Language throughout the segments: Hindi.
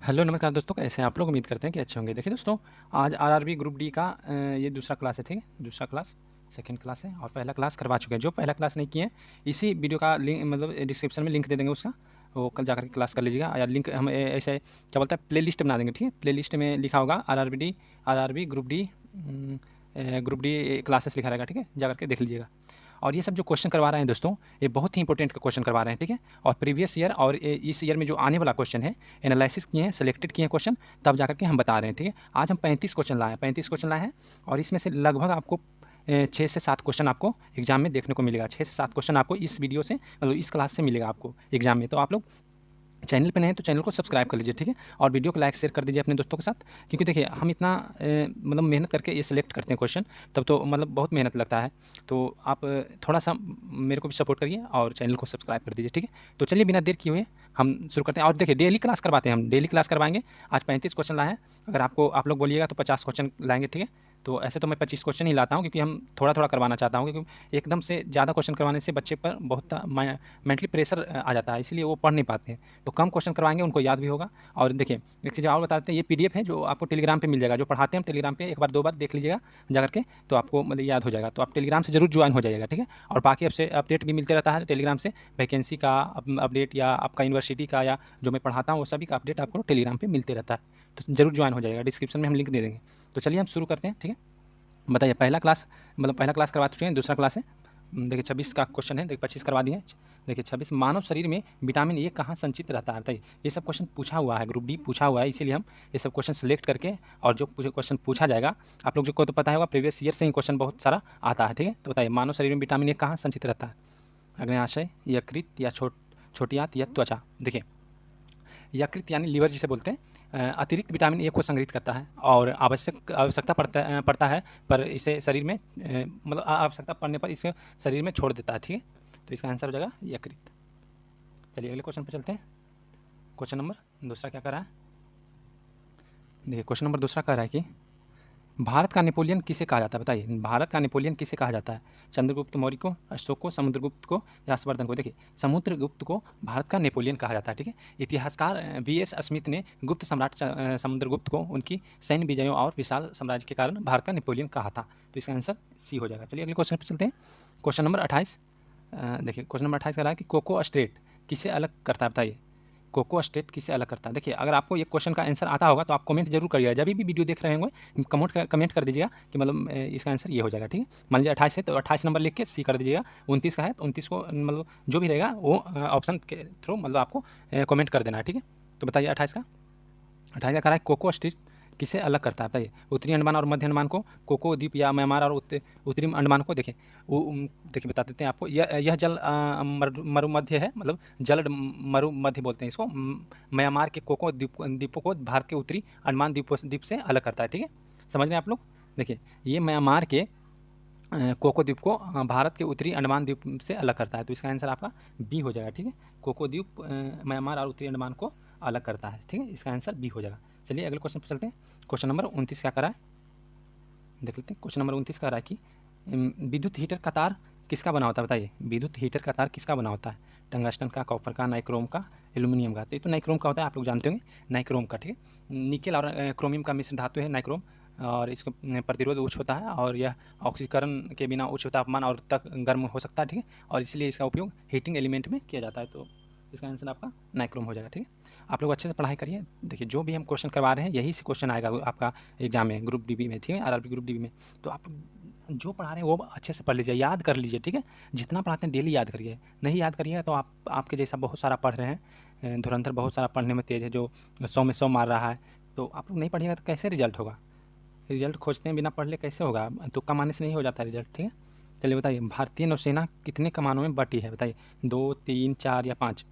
हेलो नमस्कार दोस्तों, कैसे हैं आप लोग? उम्मीद करते हैं कि अच्छे होंगे। देखिए दोस्तों, आज आरआरबी ग्रुप डी का ये दूसरा क्लास है, ठीक है? दूसरा क्लास, सेकंड क्लास है और पहला क्लास करवा चुके हैं। जो पहला क्लास नहीं किए हैं, इसी वीडियो का लिंक मतलब डिस्क्रिप्शन में लिंक दे देंगे उसका, वो कल जाकर के क्लास कर लीजिएगा। या लिंक हम ऐसे क्या बोलते हैं, प्ले लिस्ट बना देंगे, ठीक है? प्ले लिस्ट में लिखा होगा आरआरबी ग्रुप डी क्लासेस लिखा रहेगा, ठीक है? जाकर के देख लीजिएगा। और ये सब जो क्वेश्चन करवा रहे हैं दोस्तों, ये बहुत ही इंपॉर्टेंट क्वेश्चन करवा रहे हैं, ठीक है? और प्रीवियस ईयर और इस ईयर में जो आने वाला क्वेश्चन है, एनालिसिस किए हैं, सेलेक्टेड किए हैं क्वेश्चन, तब जाकर के हम बता रहे हैं, ठीक है? आज हम 35 क्वेश्चन लाए हैं, 35 क्वेश्चन लाए हैं और इसमें से लगभग आपको 6 से 7 क्वेश्चन आपको एग्जाम में देखने को मिलेगा। 6 से 7 क्वेश्चन आपको इस वीडियो से मतलब इस क्लास से मिलेगा आपको एग्जाम में। तो आप लोग चैनल पे नए हैं तो चैनल को सब्सक्राइब कर लीजिए, ठीक है? और वीडियो को लाइक शेयर कर दीजिए अपने दोस्तों के साथ, क्योंकि देखिए हम इतना मतलब मेहनत करके ये सिलेक्ट करते हैं क्वेश्चन, तब तो मतलब बहुत मेहनत लगता है। तो आप थोड़ा सा मेरे को भी सपोर्ट करिए और चैनल को सब्सक्राइब कर दीजिए, ठीक है? तो चलिए बिना देर किए हुए हम शुरू करते हैं। और देखिए डेली क्लास करवाते हैं, हम डेली क्लास करवाएंगे। आज 35 क्वेश्चन लाए हैं, अगर आप लोग बोलिएगा तो 50 क्वेश्चन लाएंगे, ठीक है? तो ऐसे तो मैं 25 क्वेश्चन ही लाता हूँ, क्योंकि हम थोड़ा थोड़ा करवाना चाहता हूँ, क्योंकि एकदम से ज़्यादा क्वेश्चन करवाने से बच्चे पर बहुत मेंटली प्रेशर आ जाता है, इसलिए वो पढ़ नहीं पाते हैं। तो कम क्वेश्चन करवाएंगे, उनको याद भी होगा। और देखिए एक चीज़ और बताते हैं, ये पीडीएफ है जो आपको टेलीग्राम पे मिल जाएगा, जो पढ़ाते हैं हम टेलीग्राम पे, एक बार दो बार देख लीजिएगा जा करके, तो आपको मतलब याद हो जाएगा। तो आप टेलीग्राम से जरूर ज्वाइन हो जाइएगा, ठीक है? और बाकी आपसे अपडेट भी मिलते रहता है टेलीग्राम से, वैकेंसी का अपडेट या आपका यूनिवर्सिटी का या जो मैं पढ़ाता हूँ वो सभी का अपडेट आपको टेलीग्राम पर मिलते रहता है। तो जरूर ज्वाइन हो जाएगा, डिस्क्रिप्शन में हम लिंक दे देंगे। तो चलिए हम शुरू करते हैं, ठीक है? बताइए पहला क्लास मतलब पहला क्लास करवा चुके हैं, दूसरा क्लास है। देखिए 26 का क्वेश्चन है, देखिए 25 करवा दिए हैं। देखिए 26, मानव शरीर में विटामिन ए कहाँ संचित रहता है? बताइए। ये सब क्वेश्चन पूछा हुआ है, ग्रुप डी पूछा हुआ है, इसीलिए हम ये सब क्वेश्चन सेलेक्ट करके और जो क्वेश्चन पूछा जाएगा, आप लोग जो को तो पता होगा प्रीवियस ईयर से ही क्वेश्चन बहुत सारा आता है, ठीक है? तो बताइए मानव शरीर में विटामिन ए कहाँ संचित रहता है? अग्न्याशय, यकृत या छोटी आंत या त्वचा? देखिए यकृत यानी लीवर जिसे बोलते हैं, अतिरिक्त विटामिन ए को संग्रहित करता है और आवश्यकता पड़ता है पर इसे शरीर में मतलब आवश्यकता पड़ने पर इसे शरीर में छोड़ देता है, ठीक है? तो इसका आंसर हो जाएगा यकृत। चलिए अगले क्वेश्चन पर चलते हैं। क्वेश्चन नंबर दूसरा क्या कर रहा है? देखिए क्वेश्चन नंबर दूसरा कह रहा है कि भारत का नेपोलियन किसे कहा जाता है? बताइए भारत का नेपोलियन किसे कहा जाता है? चंद्रगुप्त मौर्य को, अशोक को, समुद्रगुप्त को या हर्षवर्धन को? देखिए समुद्रगुप्त को भारत का नेपोलियन कहा जाता है, ठीक है? इतिहासकार वीएस स्मिथ ने गुप्त सम्राट समुद्रगुप्त को उनकी सैन्य विजयों और विशाल साम्राज्य के कारण भारत का नेपोलियन कहा था। तो इसका आंसर सी हो जाएगा। चलिए अगले क्वेश्चन पर चलते हैं। Question number 28। देखिए क्वेश्चन नंबर 28 कह रहा है कि कोको स्टेट किसे अलग करता है? बताइए कोको स्टेट किसे अलग करता है? देखिए अगर आपको ये क्वेश्चन का आंसर आता होगा तो आप कमेंट जरूर करिएगा, जब भी वीडियो देख रहे होंगे कमेंट कर दीजिएगा कि मतलब इसका आंसर ये हो जाएगा, ठीक है? मान लीजिए 28 है तो 28 नंबर लिख के सी कर दीजिएगा। 29 का है तो 29 को मतलब जो भी रहेगा वो ऑप्शन के थ्रू मतलब आपको कमेंट कर देना है, ठीक है? तो बताइए 28 का कह रहा है कोको स्टेट किसे अलग करता है? बताइए उत्तरी अंडमान और मध्य अंडमान को कोको द्वीप या म्यांमार और उत्तरी अंडमान को? देखिए देखिए बता देते हैं आपको, यह जल मरुमध्य है, मतलब जल मरुमध्य बोलते हैं इसको। म्यांमार के कोको द्वीपों को भारत के उत्तरी अंडमान द्वीप से अलग करता है, ठीक है? समझ रहे हैं आप लोग? देखिए ये म्यांमार के कोको द्वीप को भारत के उत्तरी अंडमान द्वीप से अलग करता है, तो इसका आंसर आपका बी हो जाएगा, ठीक है? कोको द्वीप म्यांमार और उत्तरी अंडमान को अलग करता है, ठीक है? इसका आंसर बी हो जाएगा। चलिए अगले क्वेश्चन पर चलते हैं। क्वेश्चन नंबर 29 क्या करा है देख लेते हैं। क्वेश्चन नंबर 29 कह रहा है कि विद्युत हीटर का तार किसका बना होता है? बताइए विद्युत हीटर का तार किसका बना होता है? टंगस्टन का, कॉपर का, नाइक्रोम का, एल्यूमिनियम का? तो ये तो नाइक्रोम का होता है, आप लोग जानते होंगे नाइक्रोम का, ठीक है? निकेल और क्रोमियम का मिश्र धातु है नाइक्रोम, और इसका प्रतिरोध उच्च होता है और यह ऑक्सीकरण के बिना उच्च तापमान और तक गर्म हो सकता है, ठीक है? और इसलिए इसका उपयोग हीटिंग एलिमेंट में किया जाता है। तो इसका आंसर आपका नाइक्रोम हो जाएगा, ठीक है? आप लोग अच्छे से पढ़ाई करिए। देखिए जो भी हम क्वेश्चन करवा रहे हैं यही से क्वेश्चन आएगा आपका एग्जाम में, ग्रुप डी में, ठीक है? आरआरबी ग्रुप डी में। तो आप जो पढ़ा रहे हैं वो अच्छे से पढ़ लीजिए, याद कर लीजिए, ठीक है? जितना पढ़ाते हैं डेली याद करिए। नहीं याद करिएगा तो आपके जैसा बहुत सारा पढ़ रहे हैं, धुरंधर बहुत सारा पढ़ने में तेज़ है, जो 100 में 100 मार रहा है, तो आप लोग नहीं पढ़िएगा तो कैसे रिजल्ट होगा? रिजल्ट खोजते हैं बिना पढ़ ले कैसे होगा? तुक्का मारने से नहीं हो जाता रिजल्ट, ठीक है? चलिए बताइए भारतीय नौसेना कितने कमानों में बटी है? बताइए 2, 3, 4 या 5?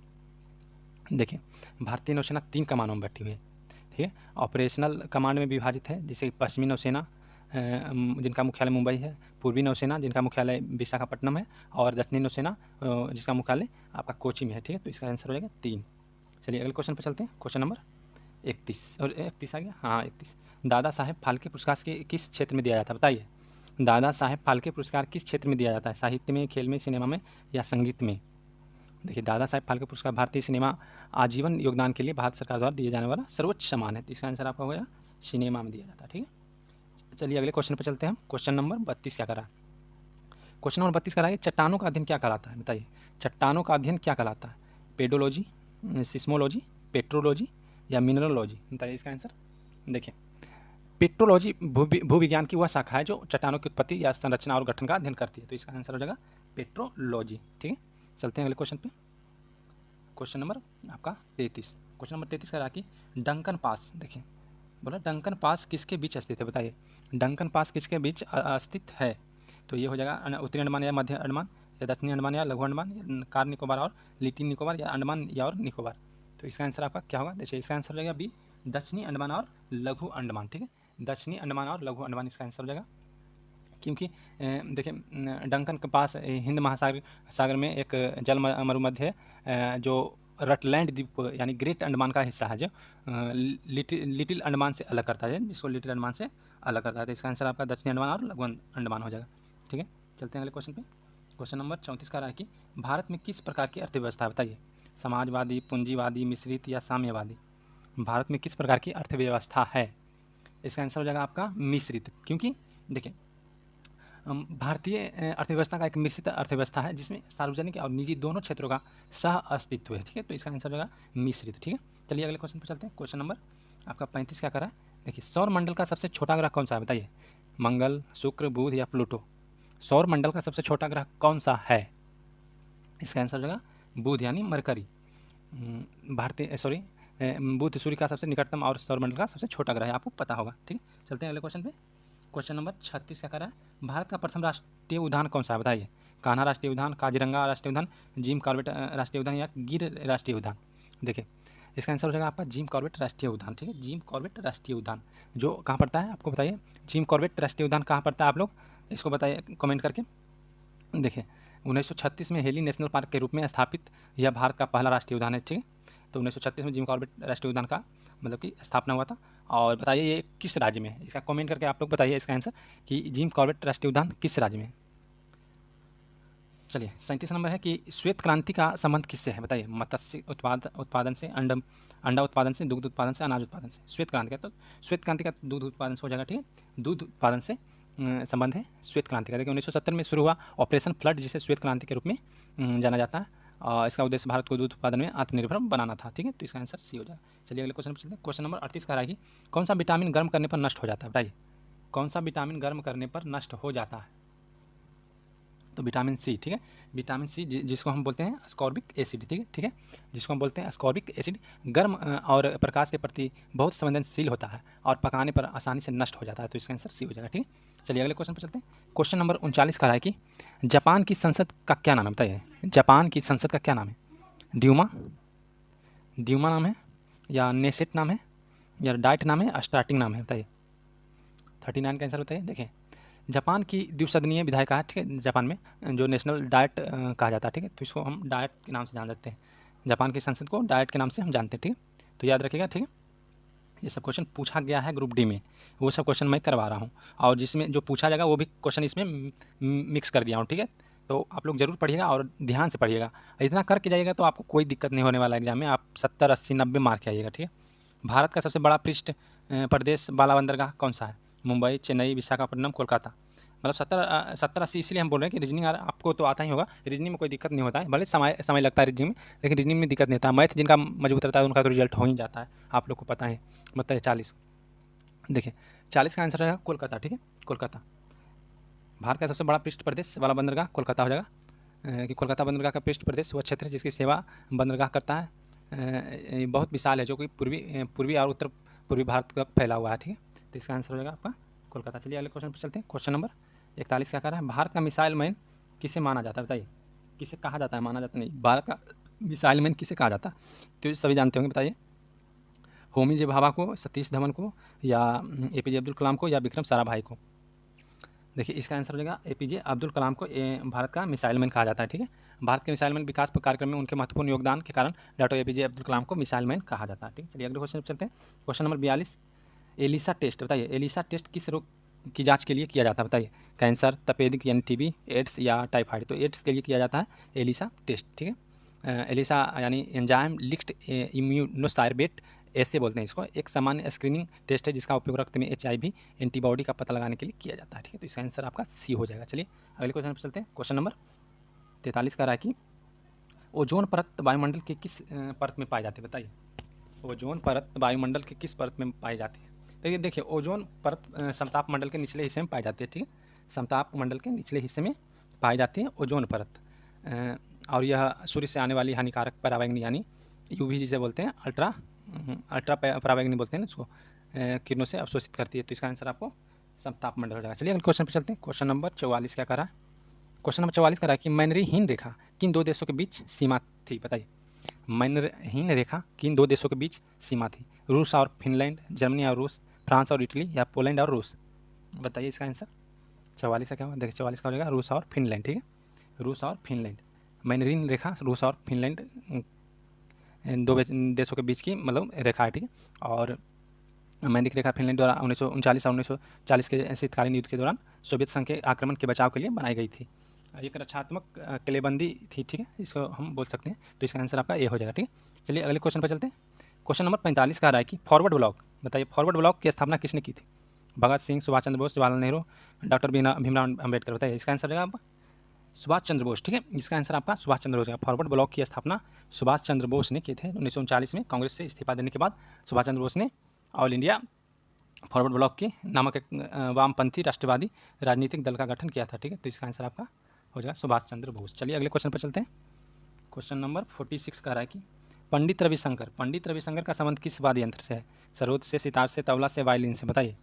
देखिए भारतीय नौसेना 3 कमानों में बटी हुई है, ठीक है? ऑपरेशनल कमांड में विभाजित है, जैसे पश्चिमी नौसेना जिनका मुख्यालय मुंबई है, पूर्वी नौसेना जिनका मुख्यालय विशाखापट्टनम है, और दक्षिणी नौसेना जिसका मुख्यालय आपका कोची में है, ठीक है? तो इसका आंसर हो जाएगा 3। चलिए अगले क्वेश्चन पर चलते हैं। क्वेश्चन नंबर 31 और 31 आ गया, हाँ 31। दादा साहेब फाल्के पुरस्कार किस क्षेत्र में दिया जाता है? बताइए दादा साहेब फाल्के पुरस्कार किस क्षेत्र में दिया जाता है? साहित्य में, खेल में, सिनेमा में या संगीत में? देखिए दादा साहेब फाल्के पुरस्कार भारतीय सिनेमा आजीवन योगदान के लिए भारत सरकार द्वारा दिए जाने वाला सर्वोच्च सम्मान है। तो इसका आंसर आपका होगा सिनेमा में दिया जाता है। ठीक है, चलिए अगले क्वेश्चन पर चलते हैं हम। क्वेश्चन नंबर 32 क्या करा है? क्वेश्चन नंबर 32 करा है चट्टानों का अध्ययन क्या कहलाता है? बताइए चट्टानों का अध्ययन क्या कहलाता है? पेडोलॉजी, सिस्मोलॉजी, पेट्रोलॉजी या मिनरलॉजी? बताइए इसका आंसर। देखिए पेट्रोलॉजी भूविज्ञान की वह शाखा है जो चट्टानों की उत्पत्ति या संरचना और गठन का अध्ययन करती है। तो इसका आंसर हो जाएगा पेट्रोलॉजी। ठीक है, चलते हैं अगले क्वेश्चन पे। क्वेश्चन नंबर आपका 33। क्वेश्चन नंबर 33 कह रहा कि डंकन पास, देखिए बोला डंकन पास किसके बीच स्थित है? बताइए डंकन पास किसके बीच स्थित है? तो ये हो जाएगा उत्तरी अंडमान या मध्य अंडमान या दक्षिणी अंडमान या लघु अंडमान या कार निकोबार और लिटिल निकोबार या अंडमान या और निकोबार? तो इसका आंसर आपका क्या होगा? देखिए इसका आंसर हो जाएगा बी, दक्षिणी अंडमान और लघु अंडमान। ठीक है, दक्षिणी अंडमान और लघु अंडमान इसका आंसर हो जाएगा, क्योंकि देखिए डंकन के पास हिंद महासागर में एक जल मरुमध्य है जो रटलैंड द्वीप यानी ग्रेट अंडमान का हिस्सा है, जो लिटिल अंडमान से अलग करता है, जिसको लिटिल अंडमान से अलग करता है। तो इसका आंसर आपका दक्षिणी अंडमान और लघु अंडमान हो जाएगा। ठीक है, चलते हैं अगले क्वेश्चन पे। क्वेश्चन नंबर 34 का रहा है कि भारत में किस प्रकार की अर्थव्यवस्था है? बताइए समाजवादी, पूंजीवादी, मिश्रित या साम्यवादी? भारत में किस प्रकार की अर्थव्यवस्था है? इसका आंसर हो जाएगा आपका मिश्रित, क्योंकि देखिए भारतीय अर्थव्यवस्था का एक मिश्रित अर्थव्यवस्था है जिसमें सार्वजनिक और निजी दोनों क्षेत्रों का सह अस्तित्व है। ठीक है, तो इसका आंसर हो जाएगा मिश्रित। ठीक है, चलिए अगले क्वेश्चन पर चलते हैं। क्वेश्चन नंबर आपका 35 क्या कर रहा है? देखिए सौर मंडल का सबसे छोटा ग्रह कौन सा है? बताइए मंगल, शुक्र, बुध या प्लूटो? सौर मंडल का सबसे छोटा ग्रह कौन सा है? इसका आंसर हो जाएगा बुध यानी मरकरी। बुध सूर्य का सबसे निकटतम और सौरमंडल का सबसे छोटा ग्रह है, आपको पता होगा। ठीक है, चलते हैं अगले क्वेश्चन पे। क्वेश्चन नंबर 36 क्या कर रहा है? भारत का प्रथम राष्ट्रीय उद्यान कौन सा है? बताइए कान्हा राष्ट्रीय उद्यान, काजीरंगा राष्ट्रीय उद्यान, जिम कॉर्बेट राष्ट्रीय उद्यान या गिर राष्ट्रीय उद्यान? देखिए इसका आंसर हो जाएगा आपका जिम कॉर्बेट राष्ट्रीय उद्यान। ठीक है, जिम कॉर्बेट राष्ट्रीय उद्यान जो कहाँ पड़ता है आपको बताइए? जिम कॉर्बेट राष्ट्रीय उद्यान कहाँ पड़ता है? आप लोग इसको बताइए कमेंट करके। देखिए 1936 में हेली नेशनल पार्क के रूप में स्थापित यह भारत का पहला राष्ट्रीय उद्यान है। ठीक है, तो 1936 में जिम कॉर्बेट राष्ट्रीय उद्यान का मतलब कि स्थापना हुआ था। और बताइए ये किस राज्य में है? इसका कमेंट करके आप लोग बताइए इसका आंसर कि जिम कॉर्बेट राष्ट्रीय उद्यान किस राज्य में है। चलिए 37 नंबर है कि श्वेत क्रांति का संबंध किससे है? बताइए मत्स्य उत्पादन से, अंडा उत्पादन से, दुग्ध उत्पादन से, अनाज उत्पादन से? श्वेत क्रांति का, तो श्वेत क्रांति का दूध उत्पादन से हो जाएगा। ठीक है, दूध उत्पादन से संबंध है श्वेत क्रांति का। देखिए 1970 में शुरू हुआ ऑपरेशन फ्लड, जिसे श्वेत क्रांति के रूप में जाना जाता है। इसका उद्देश्य भारत को दूध उत्पादन में आत्मनिर्भर बनाना था। ठीक है, तो इसका आंसर सी हो जाएगा। चलिए अगले क्वेश्चन पर चलते हैं। क्वेश्चन नंबर 38 का है कौन सा विटामिन गर्म करने पर नष्ट हो जाता है? बताइए कौन सा विटामिन गर्म करने पर नष्ट हो जाता है? तो विटामिन सी। ठीक है, विटामिन सी जिसको हम बोलते हैं अस्कॉर्बिक एसिड। ठीक है, जिसको हम बोलते हैं अस्कॉर्बिक एसिड गर्म और प्रकाश के प्रति बहुत संवेदनशील होता है और पकाने पर आसानी से नष्ट हो जाता है। तो इसका आंसर सी हो जाएगा। ठीक है, चलिए अगले क्वेश्चन पर चलते हैं। क्वेश्चन नंबर 39 का है कि जापान की संसद का क्या नाम है? बताइए जापान की संसद का क्या नाम है? ड्यूमा नाम है या नेसेट नाम है या डाइट नाम है, स्टार्टिंग नाम है? बताइए 39 का आंसर बताइए। देखिए जापान की द्विसदनीय विधायिका है। ठीक है, जापान में जो नेशनल डाइट कहा जाता है। ठीक है, तो इसको हम डाइट के नाम से जान सकते हैं। जापान की संसद को डाइट के नाम से हम जानते हैं। ठीक है, तो याद रखिएगा। ठीक है, ये सब क्वेश्चन पूछा गया है ग्रुप डी में, वो सब क्वेश्चन मैं करवा रहा हूँ और जिसमें जो पूछा जाएगा वो भी क्वेश्चन इसमें मिक्स कर दिया हूँ। ठीक है, तो आप लोग ज़रूर पढ़िएगा और ध्यान से पढ़िएगा। इतना करके जाइएगा तो आपको कोई दिक्कत नहीं होने वाला एग्जाम में। आप 70, 80, 90 मार्क आइएगा। ठीक है, भारत का सबसे बड़ा पृष्ठ प्रदेश वाला बंदरगाह कौन सा है? मुंबई, चेन्नई, विशाखापट्टनम, कोलकाता? मतलब 70, 80 इसलिए हम बोल रहे हैं कि रीजनिंग आपको तो आता ही होगा। रीजनिंग में कोई दिक्कत नहीं होता है, भले समय लगता है रीजनिंग में, लेकिन रीजनिंग में दिक्कत नहीं होता है। मैथ जिनका मजबूत रहता है उनका तो रिजल्ट हो ही जाता है, आप लोग को पता है। बताइए 40। देखिए 40 का आंसर रहेगा कोलकाता। ठीक है, कोलकाता। भारत का सबसे बड़ा पृष्ठ प्रदेश वाला बंदरगाह कोलकाता हो जाएगा कि कोलकाता बंदरगाह का पृष्ठ प्रदेश वह क्षेत्र है जिसकी सेवा बंदरगाह करता है। बहुत विशाल है, जो कि पूर्वी और उत्तर पूर्वी भारत का फैला हुआ है। ठीक है, तो इसका आंसर हो जाएगा आपका कोलकाता। चलिए अगले क्वेश्चन पर चलते हैं। क्वेश्चन नंबर 41 क्या कर रहा है? भारत का मिसाइल मैन किसे माना जाता है? बताइए किसे कहा जाता है? माना जाता नहीं, भारत का मिसाइल मैन किसे कहा जाता है? तो सभी जानते होंगे, बताइए होमी जे भाभा को, सतीश धवन को या APJ अब्दुल कलाम को या विक्रम साराभाई को? देखिए इसका आंसर हो जाएगा APJ अब्दुल कलाम को भारत का मिसाइल मैन कहा जाता है। ठीक है, भारत के मिसाइल मैन विकास कार्यक्रम में उनके महत्वपूर्ण योगदान के कारण डॉक्टर APJ अब्दुल कलाम को मिसाइल मैन कहा जाता है। ठीक है, चलिए अगले क्वेश्चन पर चलते हैं। Question number 42 ELISA test. बताइए एलिसा टेस्ट किस रोग की जांच के लिए किया जाता है? बताइए कैंसर, तपेदिक यानी TB, एड्स या टाइफाइड? तो एड्स के लिए किया जाता है एलिसा टेस्ट। ठीक है, एलिसा यानी एंजाइम लिक्ड इम्यूनोसाइरबेट ऐसे बोलते हैं इसको। एक सामान्य स्क्रीनिंग टेस्ट है जिसका उपयोग रक्त में HIV एंटीबॉडी का पता लगाने के लिए किया जाता है, ठीक है। तो इसका आंसर आपका सी हो जाएगा। चलिए अगले क्वेश्चन पर चलते हैं। क्वेश्चन नंबर 43 का रहा है कि ओजोन परत वायुमंडल के किस परत में पाई जाती है, बताइए। ओजोन परत वायुमंडल के किस परत में पाई जाती है? तो ये देखिए, ओजोन परत समताप मंडल के निचले हिस्से में पाई जाती है, ठीक है। समताप मंडल के निचले हिस्से में पाई जाती है ओजोन परत, और यह सूर्य से आने वाली हानिकारक परावैंगनी यानी UV जिसे बोलते हैं, अल्ट्रा परावैंगनी बोलते हैं ना इसको, किरणों से अवशोषित करती है। तो इसका आंसर आपको समताप मंडल हो जाएगा। चलिए अगले क्वेश्चन पर चलते हैं। क्वेश्चन नंबर 44 क्या करा है? क्वेश्चन नंबर 44 करा है कि मैनरीहीन रेखा किन दो देशों के बीच सीमा थी, बताइए। मैनरीहीन रेखा किन दो देशों के बीच सीमा थी? रूस और फिनलैंड, जर्मनी और रूस, फ्रांस और इटली, या पोलैंड और रूस? बताइए इसका आंसर। 44 का क्या होगा? देखिए 44 का हो जाएगा रूस और फिनलैंड, ठीक है। रूस और फिनलैंड, मैनरीन रेखा रूस और फिनलैंड दो देशों के बीच की मतलब रेखा है, ठीक है। और मैंडिक रेखा फिनलैंड द्वारा 1939 और 1940 के शीतकालीन युद्ध के दौरान सोवियत संघ के आक्रमण के बचाव के लिए बनाई गई थी। एक रक्षात्मक किलेबंदी थी, ठीक है, इसको हम बोल सकते हैं। तो इसका आंसर आपका ए हो जाएगा, ठीक है। चलिए अगले क्वेश्चन पर चलते हैं। क्वेश्चन नंबर 45 का आ रहा है कि फॉरवर्ड ब्लॉक, बताइए फॉरवर्ड ब्लॉक की स्थापना किसने की थी? भगत सिंह, सुभाष चंद्र बोस, जवाहरलाल नेहरू, डॉक्टर भीमराव अम्बेडकर? बताइए इसका आंसर रहेगा आपका सुभाष चंद्र बोस, ठीक है। इसका आंसर आपका सुभाष चंद्र बोस है। फॉरवर्ड ब्लॉक की स्थापना सुभाष चंद्र बोस ने किए थे 1939 में। कांग्रेस से इस्तीफा देने के बाद सुभाष चंद्र बोस ने ऑल इंडिया फॉरवर्ड ब्लॉक के नामक एक वामपंथी राष्ट्रवादी राजनीतिक दल का गठन किया था, ठीक है। तो इसका आंसर आपका हो जाएगा सुभाष चंद्र बोस। चलिए अगले क्वेश्चन पर चलते हैं। क्वेश्चन नंबर 46 का रहा है कि पंडित रविशंकर का संबंध किस वाद्य यंत्र से है? सरोद से, सितार से, तबला से, वायलिन से? बताइए।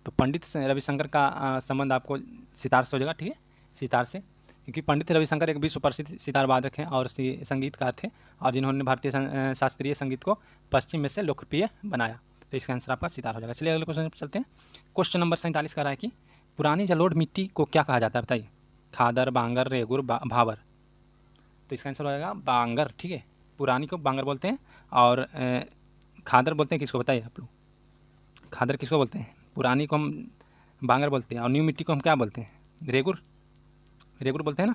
तो पंडित रविशंकर का संबंध आपको सितार से हो जाएगा, ठीक है, सितार से, क्योंकि पंडित रविशंकर एक विश्व प्रसिद्ध सितार वादक हैं और संगीतकार थे, और जिन्होंने भारतीय शास्त्रीय संगीत को पश्चिम में से लोकप्रिय बनाया। तो इसका आंसर आपका सितार हो जाएगा। चलिए अगले क्वेश्चन पर चलते हैं। क्वेश्चन नंबर 47 का रहा है कि पुरानी जलोढ़ मिट्टी को क्या कहा जाता है? बताइए। खादर, बांगर, रेगुर, भावर? तो इसका आंसर हो जाएगा बांगर, ठीक है। पुरानी को बांगर बोलते हैं, और खादर बोलते हैं किसको, बताइए आप लोग। खादर किसको बोलते हैं? पुरानी को हम बांगर बोलते हैं, और न्यू मिट्टी को हम क्या बोलते हैं? रेगुर बोलते हैं ना।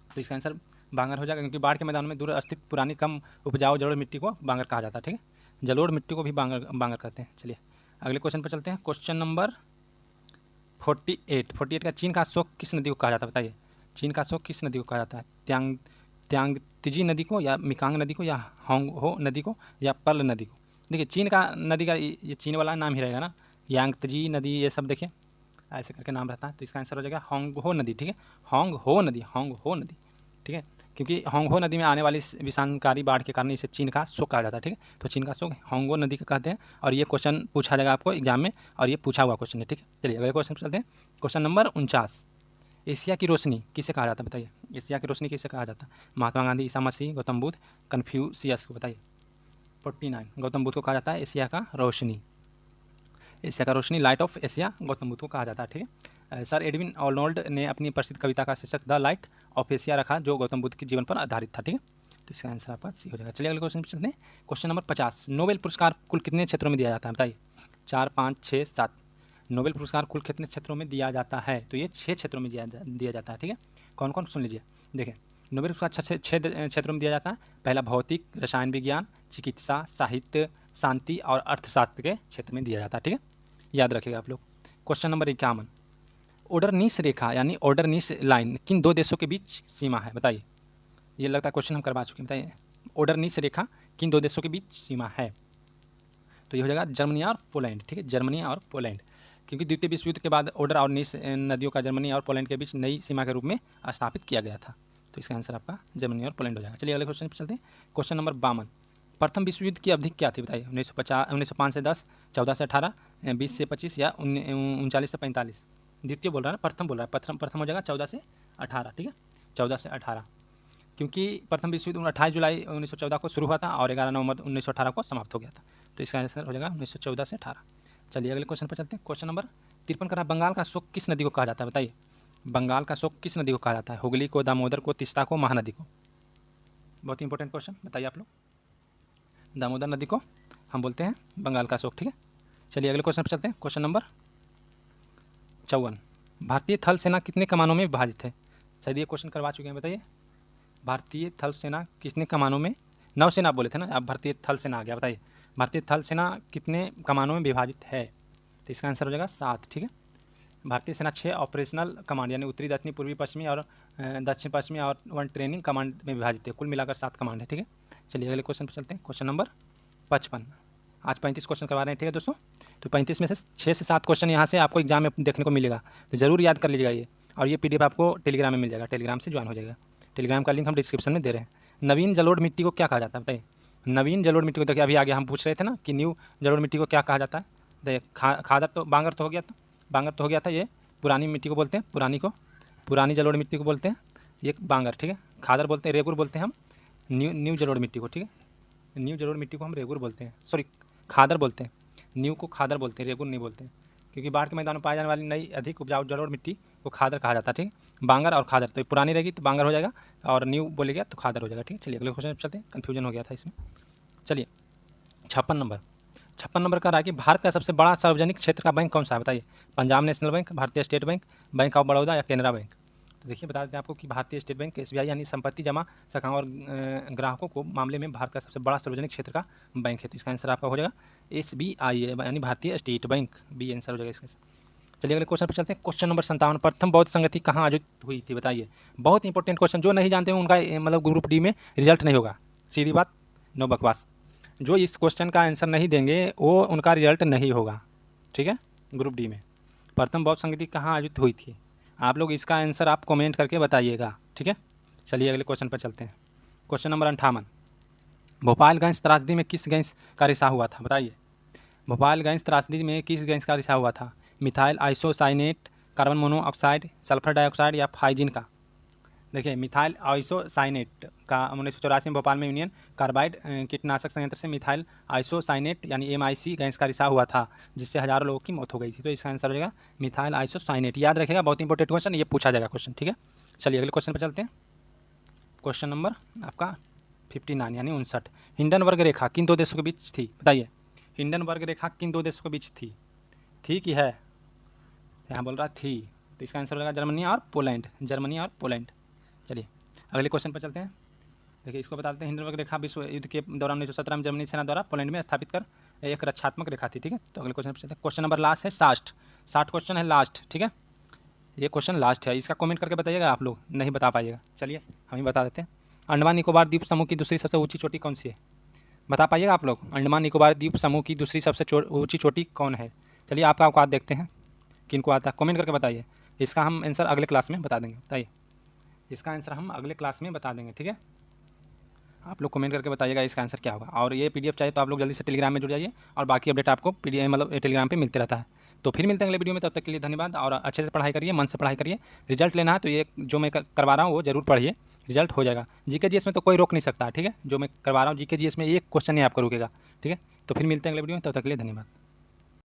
तो इसका आंसर बांगर हो जाएगा, क्योंकि बाढ़ के मैदान में दूर स्थित पुरानी कम उपजाऊ जलोढ़ मिट्टी को बांगर कहा जाता है, ठीक है। जलोढ़ मिट्टी को भी बांगर कहते हैं। चलिए अगले क्वेश्चन पर चलते हैं। क्वेश्चन नंबर 48 का चीन का अशोक किस नदी को कहा जाता है? बताइए। चीन का अशोक किस नदी को कहा जाता है? त्यांगतिजी नदी को, या मिकांग नदी को, या होंगहो नदी को, या पर्ल नदी को? देखिए चीन का नदी का ये चीन वाला नाम ही रहेगा ना, यांगतजी नदी, ये सब देखिए ऐसे करके नाम रहता है। तो इसका आंसर हो जाएगा होंगहो नदी, ठीक है। होंगहो नदी, ठीक है, क्योंकि होंगहो नदी में आने वाली विषाणुकारी बाढ़ के कारण इसे चीन का शोक कहा जाता है, ठीक है। तो चीन का शोक होंगहो नदी का कहते हैं, और ये क्वेश्चन पूछा जाएगा आपको एग्जाम में, और ये पूछा हुआ क्वेश्चन है, ठीक है। चलिए अगले क्वेश्चन पर चलते हैं। क्वेश्चन नंबर 49, एशिया की रोशनी किसे कहा जाता है? बताइए। एशिया की रोशनी किसे कहा जाता है? महात्मा गांधी, ईसा मसीह, गौतम बुद्ध, कन्फ्यूशियस को? बताइए। 49 गौतम बुद्ध को कहा जाता है एशिया का रोशनी। एशिया का रोशनी, light of Asia, Gautam Buddha को कहा जाता है, ठीक है। सर एडविन ऑर्नोल्ड ने अपनी प्रसिद्ध कविता का शीर्षक द लाइट ऑफ एशिया रखा, जो गौतम बुद्ध के जीवन पर आधारित था, ठीक है। तो इसका आंसर आपका सी हो जाएगा। चलिए अगले क्वेश्चन पर चलते हैं। क्वेश्चन नंबर 50, नोबेल पुरस्कार कुल कितने क्षेत्रों में दिया जाता है? बताइए। 4, 5, 6, 7? नोबेल पुरस्कार कुल कितने क्षेत्रों में दिया जाता है? तो ये 6 क्षेत्रों में दिया जाता है, ठीक है। कौन कौन? सुन लीजिए। देखिए नोबेल पुरस्कार 6 क्षेत्रों में दिया जाता है। पहला भौतिक, रसायन विज्ञान, चिकित्सा, साहित्य, शांति और अर्थशास्त्र के क्षेत्र में दिया जाता है, ठीक है, याद रखिएगा आप लोग। क्वेश्चन नंबर 51, ओडरनीस रेखा यानी ओडरनीस लाइन किन दो देशों के बीच सीमा है? बताइए। ये लगता है क्वेश्चन हम करवा चुके हैं, बताइए। ओडरनीस रेखा किन दो देशों के बीच सीमा है? तो ये हो जाएगा जर्मनी और पोलैंड, ठीक है, जर्मनी और पोलैंड, क्योंकि द्वितीय विश्व युद्ध के बाद ओडर और नीस नदियों का जर्मनी और पोलैंड के बीच नई सीमा के रूप में स्थापित किया गया था। तो इसका आंसर आपका जर्मनी और पोलैंड हो जाएगा। चलिए अगले क्वेश्चन पर चलते हैं। क्वेश्चन नंबर 52, प्रथम विश्व युद्ध की अवधि क्या थी? बताइए। 1905 से 10, 14 से 18, 20 से 25, या 39 से 45? द्वितीय बोल रहा है ना, प्रथम बोल रहा है। प्रथम हो जाएगा 14 से 18, ठीक है, 14 से 18, क्योंकि प्रथम विश्व युद्ध 28 जुलाई 1914 को शुरू हुआ था और 11 नवंबर 1918 को समाप्त हो गया था। तो इसका आंसर हो जाएगा 1914 से 18। चलिए अगले क्वेश्चन पर चलते हैं। क्वेश्चन नंबर 53 का बंगाल का शोक किस नदी को कहा जाता है? बताइए। बंगाल का शोक किस नदी को कहा जाता है? हुगली को, दामोदर को, तीस्ता को, महानदी को? बहुत ही इंपॉर्टेंट क्वेश्चन, बताइए आप लोग। दामोदर नदी को हम बोलते हैं बंगाल का शोक, ठीक है। चलिए अगले क्वेश्चन पर चलते हैं। क्वेश्चन नंबर 54, भारतीय थल सेना कितने कमानों में विभाजित है? शायद ये क्वेश्चन करवा चुके हैं, बताइए। भारतीय थल सेना कितने कमानों में, नौसेना बोले थे ना, अब भारतीय थल सेना आ गया। बताइए भारतीय थल सेना कितने कमानों में विभाजित है, तो इसका आंसर हो जाएगा 7। ठीक है, भारतीय सेना 6 ऑपरेशनल कमांड यानी उत्तरी, दक्षिणी, पूर्वी, पश्चिमी और दक्षिण पश्चिमी और 1 ट्रेनिंग कमांड में विभाजित है। कुल मिलाकर 7 कमांड है। ठीक है, चलिए अगले क्वेश्चन पर चलते हैं। Question number 55। आज 35 क्वेश्चन करवा रहे हैं। ठीक है दोस्तों, तो 35 में से 6 से 7 क्वेश्चन यहाँ से आपको एग्जाम में देखने को मिलेगा, तो ज़रूर याद कर लीजिएगा ये। और ये PDF आपको टेलीग्राम में मिल जाएगा, टेलीग्राम से ज्वाइन हो जाएगा। टेलीग्राम का लिंक हम डिस्क्रिप्शन में दे रहे हैं। नवीन जलोढ़ मिट्टी को क्या कहा जाता है, बताइए। नवीन जलोढ़ मिट्टी को देखिए, अभी आगे हम पूछ रहे थे ना कि न्यू जलोढ़ मिट्टी को क्या कहा जाता है। देखिए खादर तो बांगर तो हो गया, बांगर तो हो गया था। ये पुरानी मिट्टी को बोलते हैं, पुरानी जलोढ़ मिट्टी को बोलते हैं, ये बांगर। ठीक है, खादर बोलते हैं, रेगुर बोलते हैं हम न्यू जलोढ़ मिट्टी को। ठीक है, न्यू जलोढ़ मिट्टी को हम रेगुर बोलते हैं, सॉरी खादर बोलते हैं। न्यू को खादर बोलते हैं, रेगुर नहीं बोलते हैं, क्योंकि बाढ़ के मैदान में पाई जाने वाली नई अधिक उपजाऊ जलोढ़ मिट्टी को खादर कहा जाता है। ठीक है, बांगर और खादर, तो पुरानी रहेगी तो बांगर हो जाएगा और न्यू बोलेगा तो खादर हो जाएगा। ठीक है, चलिए अगले क्वेश्चन पर चलते हैं, कन्फ्यूजन हो गया था इसमें। चलिए 56 नंबर का रहा है कि भारत का सबसे बड़ा सार्वजनिक क्षेत्र का बैंक कौन सा है, बताइए। पंजाब नेशनल बैंक, भारतीय state bank, bank of Baroda या केनरा बैंक। तो देखिए बता देते हैं आपको कि भारतीय स्टेट बैंक SBI यानी संपत्ति जमा शाखाओं और ग्राहकों को मामले में भारत का सबसे बड़ा सार्वजनिक क्षेत्र का बैंक है। तो इसका आंसर आपका हो जाएगा SBI यानी भारतीय स्टेट बैंक, बी आंसर हो जाएगा इसका। चलिए अगले क्वेश्चन पर चलते हैं। Question number 57। प्रथम बौद्ध संगति कहाँ आयोजित हुई थी, बताइए। बहुत इंपॉर्टेंट क्वेश्चन, जो नहीं जानते हैं उनका मतलब ग्रुप D में रिजल्ट नहीं होगा, सीधी बात, नो बकवास। जो इस क्वेश्चन का आंसर नहीं देंगे वो उनका रिजल्ट नहीं होगा। ठीक है, ग्रुप D में प्रथम बौद्ध संगति कहाँ आयोजित हुई थी, आप लोग इसका आंसर आप कमेंट करके बताइएगा। ठीक है, चलिए अगले क्वेश्चन पर चलते हैं। Question number 58। भोपाल गैस त्रासदी में किस गैस का रिसाव हुआ था, बताइए। भोपाल गैस त्रासदी में किस गैस का रिसाव हुआ था, methyl isocyanate, carbon monoxide, sulphur dioxide या हाइजीन का। देखिए मिथाइल आइसोसाइनेट का 1984 में भोपाल में यूनियन कार्बाइड कीटनाशक संयंत्र से मिथाइल आइसोसाइनेट यानी MIC गैस का रिसाव हुआ था, जिससे हज़ारों लोगों की मौत हो गई थी। तो इसका आंसर हो जाएगा मिथाइल आइसोसाइनेट। याद रखिएगा, बहुत इंपॉर्टेंट क्वेश्चन, ये पूछा जाएगा क्वेश्चन। ठीक है, चलिए अगले क्वेश्चन पर चलते हैं। क्वेश्चन नंबर आपका 59 यानी 59। हिंडन वर्ग रेखा किन 2 देशों के बीच थी, बताइए। हिंडन वर्ग रेखा किन 2 देशों के बीच थी कि है, यहाँ बोल रहा थी, तो इसका आंसर हो जाएगा जर्मनी और पोलैंड। चलिए अगले क्वेश्चन पर चलते हैं। देखिए इसको बता देते हैं। हिंडनबर्ग रेखा विश्व युद्ध के दौरान 1917 में जर्मनी सेना द्वारा पोलैंड में स्थापित कर एक रक्षात्मक रेखा थी। ठीक है, तो अगले क्वेश्चन पर चलते हैं। क्वेश्चन नंबर लास्ट है 60 क्वेश्चन है लास्ट। ठीक है, ये क्वेश्चन लास्ट है, इसका कमेंट करके बताइएगा, आप लोग नहीं बता पाइएगा। चलिए हम ही बता देते हैं। अंडमान निकोबार द्वीप समूह की दूसरी सबसे ऊँची चोटी कौन सी है, बता पाइएगा आप लोग। अंडमान निकोबार द्वीप समूह की दूसरी सबसे ऊँची चोटी कौन है। चलिए आपका औकात देखते हैं, किनको आता है, कमेंट करके बताइए। इसका हम आंसर अगले क्लास में बता देंगे, बताइए। इसका आंसर हम अगले क्लास में बता देंगे। ठीक है, आप लोग कमेंट करके बताइएगा इसका आंसर क्या होगा। और ये PDF चाहिए तो आप लोग जल्दी से टेलीग्राम में जुड़ जाइए, और बाकी अपडेट आपको PDF मतलब टेलीग्राम पे मिलते रहता है। तो फिर मिलते हैं अगले वीडियो में, तब तक के लिए धन्यवाद। और अच्छे से पढ़ाई करिए, मन से पढ़ाई करिए। रिजल्ट लेना है तो ये जो मैं करवा रहा हूँ वो जरूर पढ़िए, रिजल्ट हो जाएगा। GK GS में तो कोई रोक नहीं सकता। ठीक है, जो मैं करवा रहा हूँ GK GS में एक क्वेश्चन ही आपका रुकेगा। ठीक है, तो फिर मिलते हैं अगले वीडियो में, तब तक के लिए धन्यवाद।